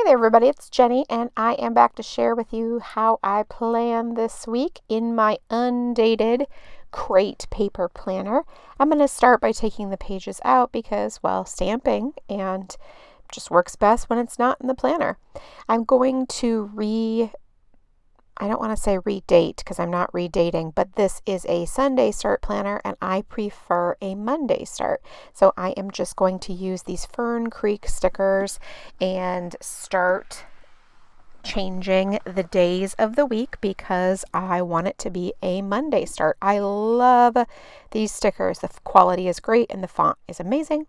Hey there everybody, it's Jenny and I am back to share with you how I plan this week in my undated crate paper planner. I'm going to start by taking the pages out because, well, stamping and just works best when it's not in the planner. I'm going to I don't want to say redate because I'm not redating, but this is a Sunday start planner and I prefer a Monday start. So I am just going to use these Fern Creek stickers and start changing the days of the week because I want it to be a Monday start. I love these stickers. The quality is great and the font is amazing.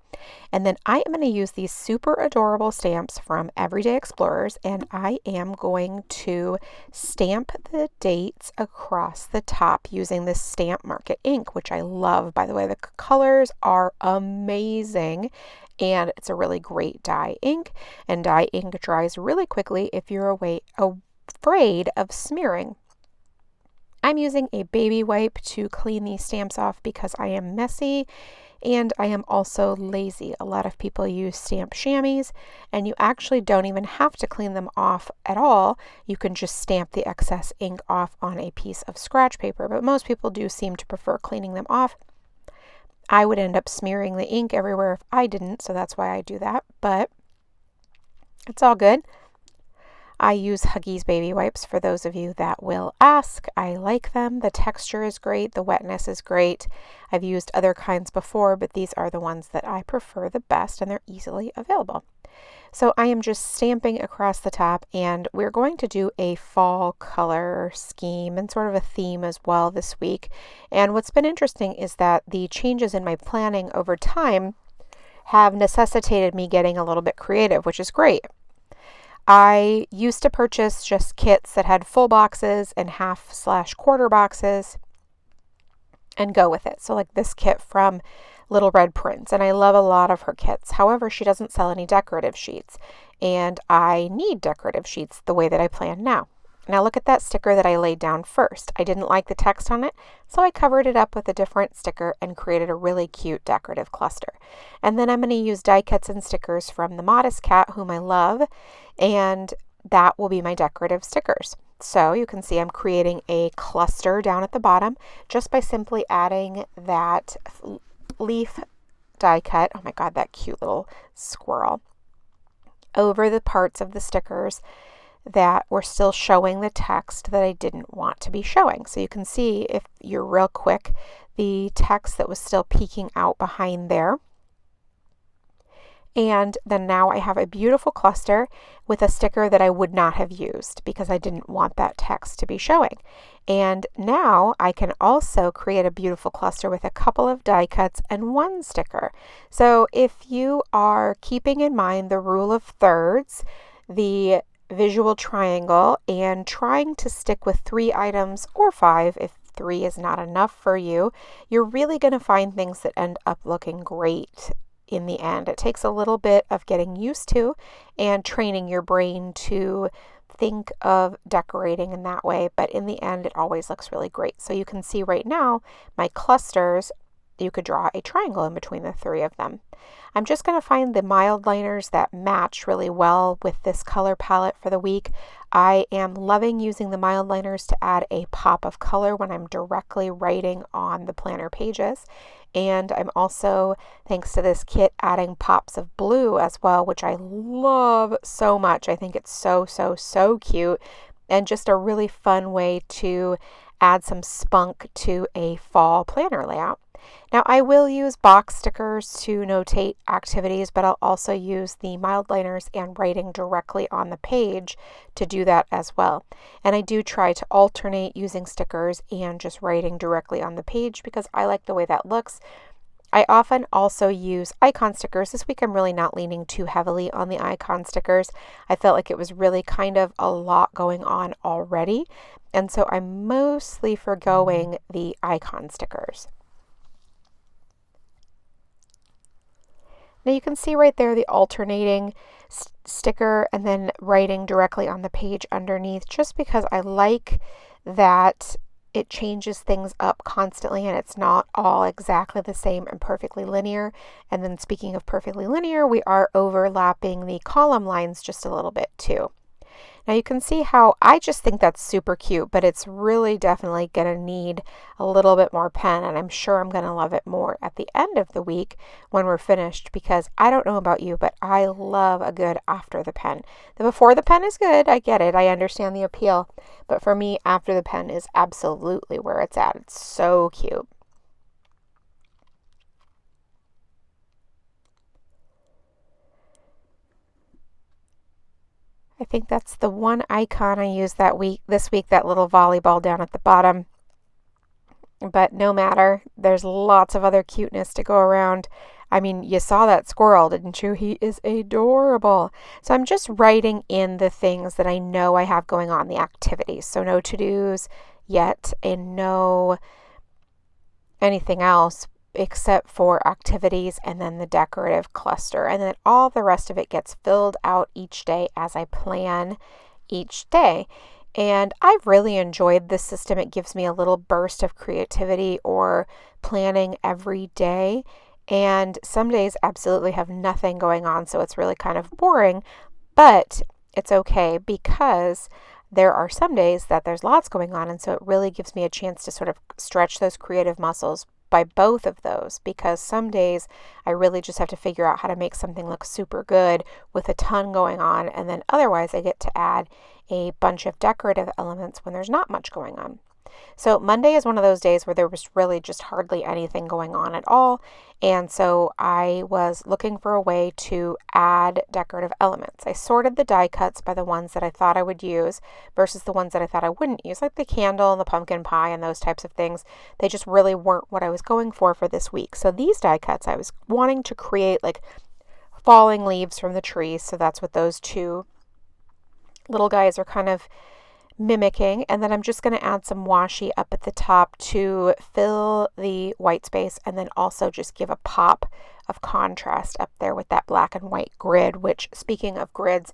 And then I am going to use these super adorable stamps from Everyday Explorers, and I am going to stamp the dates across the top using this Stamp Market ink, which I love. By the way, the colors are amazing. And it's a really great dye ink, and dye ink dries really quickly if you're afraid of smearing. I'm using a baby wipe to clean these stamps off because I am messy and I am also lazy. A lot of people use stamp chamois and you actually don't even have to clean them off at all. You can just stamp the excess ink off on a piece of scratch paper, but most people do seem to prefer cleaning them off. I would end up smearing the ink everywhere if I didn't, so that's why I do that, but it's all good. I use Huggies baby wipes for those of you that will ask. I like them. The texture is great. The wetness is great. I've used other kinds before, but these are the ones that I prefer the best and they're easily available. So I am just stamping across the top, and we're going to do a fall color scheme and sort of a theme as well this week. And what's been interesting is that the changes in my planning over time have necessitated me getting a little bit creative, which is great. I used to purchase just kits that had full boxes and half/quarter boxes and go with it. So like this kit from Little Red Prince, and I love a lot of her kits. However, she doesn't sell any decorative sheets, and I need decorative sheets the way that I plan now. Now look at that sticker that I laid down first. I didn't like the text on it, so I covered it up with a different sticker and created a really cute decorative cluster. And then I'm going to use die cuts and stickers from the Modest Cat, whom I love, and that will be my decorative stickers. So you can see I'm creating a cluster down at the bottom just by simply adding that leaf die cut, oh my god, that cute little squirrel, over the parts of the stickers that were still showing the text that I didn't want to be showing. So you can see, if you're real quick, the text that was still peeking out behind there. And then now I have a beautiful cluster with a sticker that I would not have used because I didn't want that text to be showing. And now I can also create a beautiful cluster with a couple of die cuts and one sticker. So if you are keeping in mind the rule of thirds, the visual triangle, and trying to stick with 3 items or 5 if 3 is not enough for you, you're really going to find things that end up looking great in the end. It takes a little bit of getting used to and training your brain to think of decorating in that way, but in the end it always looks really great. So you can see right now my clusters, you could draw a triangle in between the 3 of them. I'm just going to find the mild liners that match really well with this color palette for the week. I am loving using the mild liners to add a pop of color when I'm directly writing on the planner pages. And I'm also, thanks to this kit, adding pops of blue as well, which I love so much. I think it's so cute and just a really fun way to add some spunk to a fall planner layout. Now I will use box stickers to notate activities, but I'll also use the mild liners and writing directly on the page to do that as well. And I do try to alternate using stickers and just writing directly on the page because I like the way that looks. I often also use icon stickers. This week I'm really not leaning too heavily on the icon stickers. I felt like it was really kind of a lot going on already, and so I'm mostly forgoing the icon stickers. Now you can see right there the alternating sticker and then writing directly on the page underneath, just because I like that it changes things up constantly and it's not all exactly the same and perfectly linear. And then speaking of perfectly linear, we are overlapping the column lines just a little bit too. Now you can see how I just think that's super cute, but it's really definitely going to need a little bit more pen, and I'm sure I'm going to love it more at the end of the week when we're finished, because I don't know about you, but I love a good after the pen. The before the pen is good, I get it, I understand the appeal, but for me, after the pen is absolutely where it's at. It's so cute. I think that's the one icon I used this week, that little volleyball down at the bottom. But no matter, there's lots of other cuteness to go around. I mean, you saw that squirrel, didn't you? He is adorable. So I'm just writing in the things that I know I have going on, the activities. So no to-dos yet, and no anything else except for activities, and then the decorative cluster. And then all the rest of it gets filled out each day as I plan each day. And I've really enjoyed this system. It gives me a little burst of creativity or planning every day. And some days absolutely have nothing going on, so it's really kind of boring. But it's okay, because there are some days that there's lots going on, and so it really gives me a chance to sort of stretch those creative muscles by both of those, because some days I really just have to figure out how to make something look super good with a ton going on, and then otherwise I get to add a bunch of decorative elements when there's not much going on. So Monday is one of those days where there was really just hardly anything going on at all. And so I was looking for a way to add decorative elements. I sorted the die cuts by the ones that I thought I would use versus the ones that I thought I wouldn't use, like the candle and the pumpkin pie and those types of things. They just really weren't what I was going for this week. So these die cuts, I was wanting to create like falling leaves from the tree. So that's what those two little guys are kind of mimicking. And then I'm just going to add some washi up at the top to fill the white space, and then also just give a pop of contrast up there with that black and white grid, which, speaking of grids,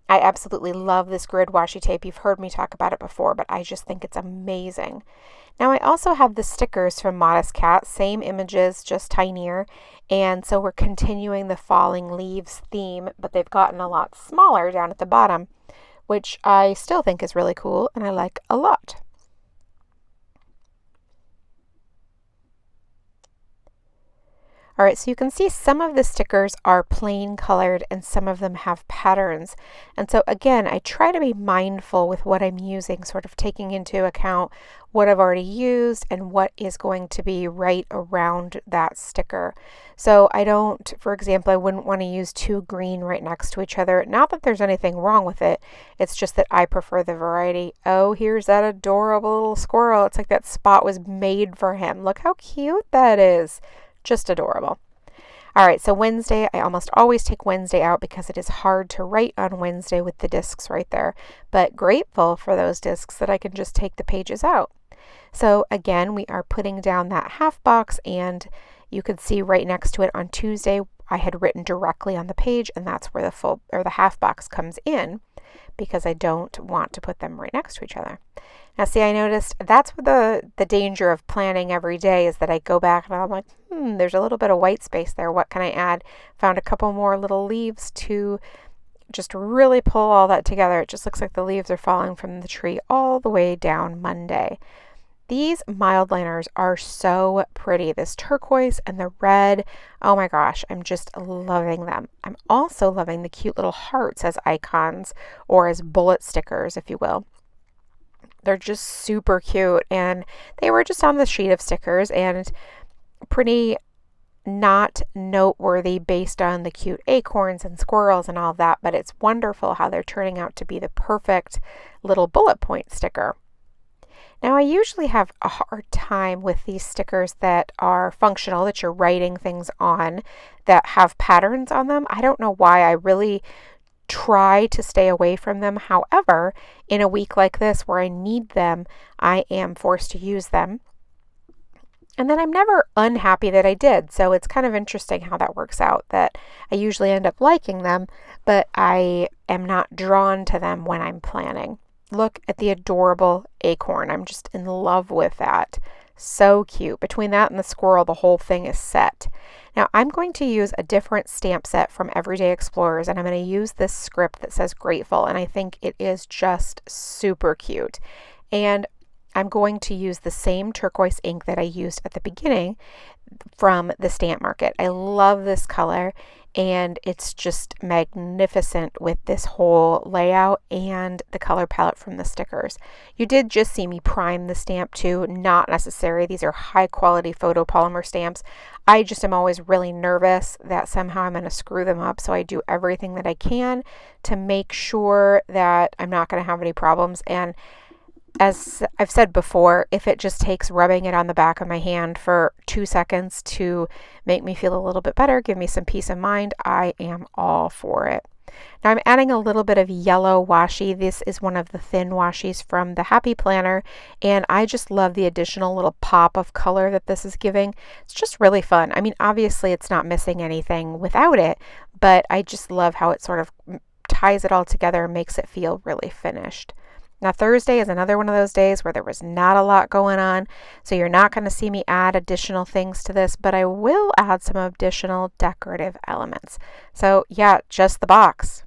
I absolutely love this grid washi tape. You've heard me talk about it before, but I just think it's amazing. Now I also have the stickers from Modest Cat, same images, just tinier. And so we're continuing the falling leaves theme, but they've gotten a lot smaller down at the bottom, which I still think is really cool and I like a lot. All right, so you can see some of the stickers are plain colored and some of them have patterns. And so again, I try to be mindful with what I'm using, sort of taking into account what I've already used and what is going to be right around that sticker. So I don't, for example, I wouldn't want to use two green right next to each other. Not that there's anything wrong with it. It's just that I prefer the variety. Oh, here's that adorable little squirrel. It's like that spot was made for him. Look how cute that is. Just adorable. All right, so Wednesday, I almost always take Wednesday out because it is hard to write on Wednesday with the discs right there, but grateful for those discs that I can just take the pages out. So again, we are putting down that half box, and you can see right next to it on Tuesday, I had written directly on the page, and that's where the full or the half box comes in, because I don't want to put them right next to each other. Now see, I noticed that's what the danger of planning every day is, that I go back and I'm like, there's a little bit of white space there. What can I add? Found a couple more little leaves to just really pull all that together. It just looks like the leaves are falling from the tree all the way down Monday. These mild liners are so pretty. This turquoise and the red, oh my gosh, I'm just loving them. I'm also loving the cute little hearts as icons, or as bullet stickers, if you will. They're just super cute, and they were just on the sheet of stickers and pretty not noteworthy based on the cute acorns and squirrels and all that, but it's wonderful how they're turning out to be the perfect little bullet point sticker. Now, I usually have a hard time with these stickers that are functional, that you're writing things on, that have patterns on them. I don't know why. I really try to stay away from them. However, in a week like this where I need them, I am forced to use them. And then I'm never unhappy that I did. So it's kind of interesting how that works out, that I usually end up liking them, but I am not drawn to them when I'm planning. look at the adorable acorn. I'm just in love with that. So cute. Between that and the squirrel, the whole thing is set. Now I'm going to use a different stamp set from Everyday Explorers, and I'm going to use this script that says grateful, and I think it is just super cute. And I'm going to use the same turquoise ink that I used at the beginning from the stamp market. I love this color, and it's just magnificent with this whole layout and the color palette from the stickers. You did just see me prime the stamp too. Not necessary. These are high quality photopolymer stamps. I just am always really nervous that somehow I'm going to screw them up, so I do everything that I can to make sure that I'm not going to have any problems. And as I've said before, if it just takes rubbing it on the back of my hand for 2 seconds to make me feel a little bit better, give me some peace of mind, I am all for it. Now I'm adding a little bit of yellow washi. This is one of the thin washies from the Happy Planner, and I just love the additional little pop of color that this is giving. It's just really fun. I mean, obviously it's not missing anything without it, but I just love how it sort of ties it all together and makes it feel really finished. Now Thursday is another one of those days where there was not a lot going on, so you're not going to see me add additional things to this, but I will add some additional decorative elements. So yeah, just the box.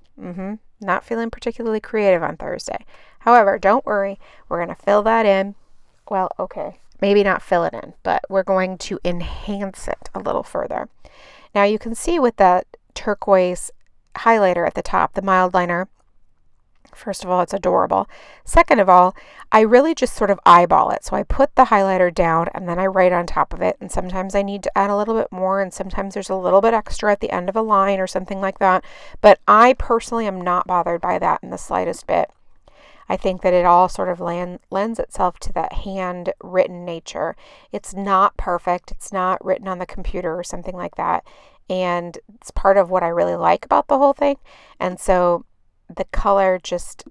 Not feeling particularly creative on Thursday. However, don't worry, we're going to fill that in. Well, okay, maybe not fill it in, but we're going to enhance it a little further. Now you can see with that turquoise highlighter at the top, the mild liner, first of all, it's adorable. Second of all, I really just sort of eyeball it. So I put the highlighter down and then I write on top of it. And sometimes I need to add a little bit more, and sometimes there's a little bit extra at the end of a line or something like that. But I personally am not bothered by that in the slightest bit. I think that it all sort of lends itself to that handwritten nature. It's not perfect. It's not written on the computer or something like that. And it's part of what I really like about the whole thing. And so the color just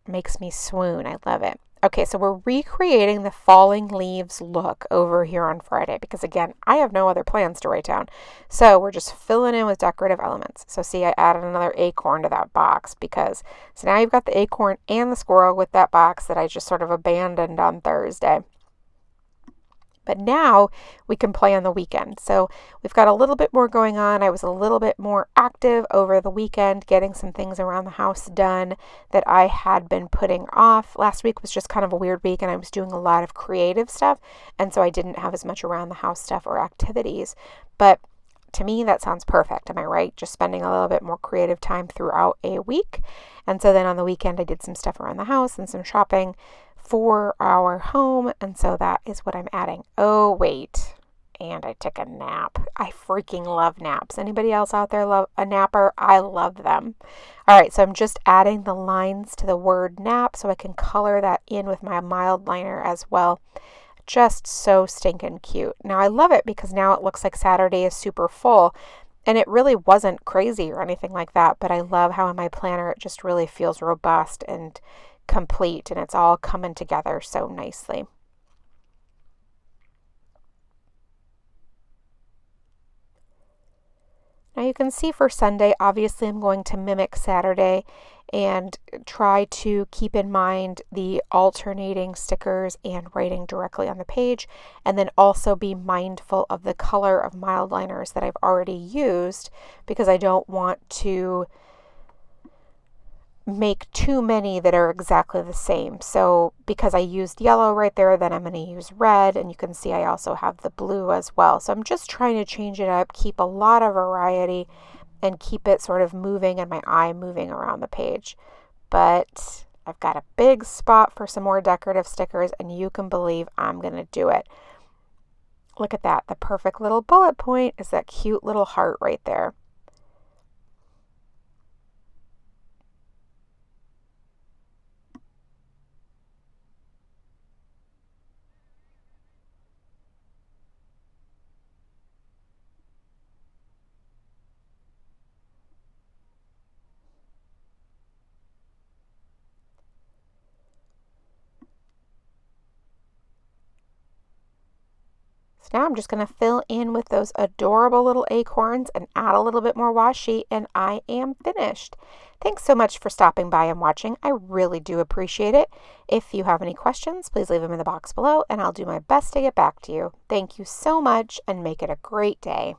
makes me swoon. I love it. Okay, so we're recreating the falling leaves look over here on Friday because, again, I have no other plans to write down. So we're just filling in with decorative elements. So see, I added another acorn to that box because, so now you've got the acorn and the squirrel with that box that I just sort of abandoned on Thursday. But now we can play on the weekend. So we've got a little bit more going on. I was a little bit more active over the weekend, getting some things around the house done that I had been putting off. Last week was just kind of a weird week, and I was doing a lot of creative stuff. And so I didn't have as much around the house stuff or activities. But to me, that sounds perfect. Am I right? Just spending a little bit more creative time throughout a week. And so then on the weekend, I did some stuff around the house and some shopping for our home, and so that is what I'm adding. Oh wait, and I took a nap. I freaking love naps. Anybody else out there love a napper? I love them. All right, so I'm just adding the lines to the word nap so I can color that in with my mild liner as well. Just so stinking cute. Now I love it because now it looks like Saturday is super full, and it really wasn't crazy or anything like that, but I love how in my planner it just really feels robust and complete, and it's all coming together so nicely. Now you can see for Sunday, obviously I'm going to mimic Saturday and try to keep in mind the alternating stickers and writing directly on the page, and then also be mindful of the color of mild liners that I've already used because I don't want to make too many that are exactly the same. So because I used yellow right there, then I'm going to use red, and you can see I also have the blue as well. So I'm just trying to change it up, keep a lot of variety, and keep it sort of moving and my eye moving around the page. But I've got a big spot for some more decorative stickers, and you can believe I'm going to do it. Look at that. The perfect little bullet point is that cute little heart right there. Now I'm just going to fill in with those adorable little acorns and add a little bit more washi, and I am finished. Thanks so much for stopping by and watching. I really do appreciate it. If you have any questions, please leave them in the box below, and I'll do my best to get back to you. Thank you so much, and make it a great day.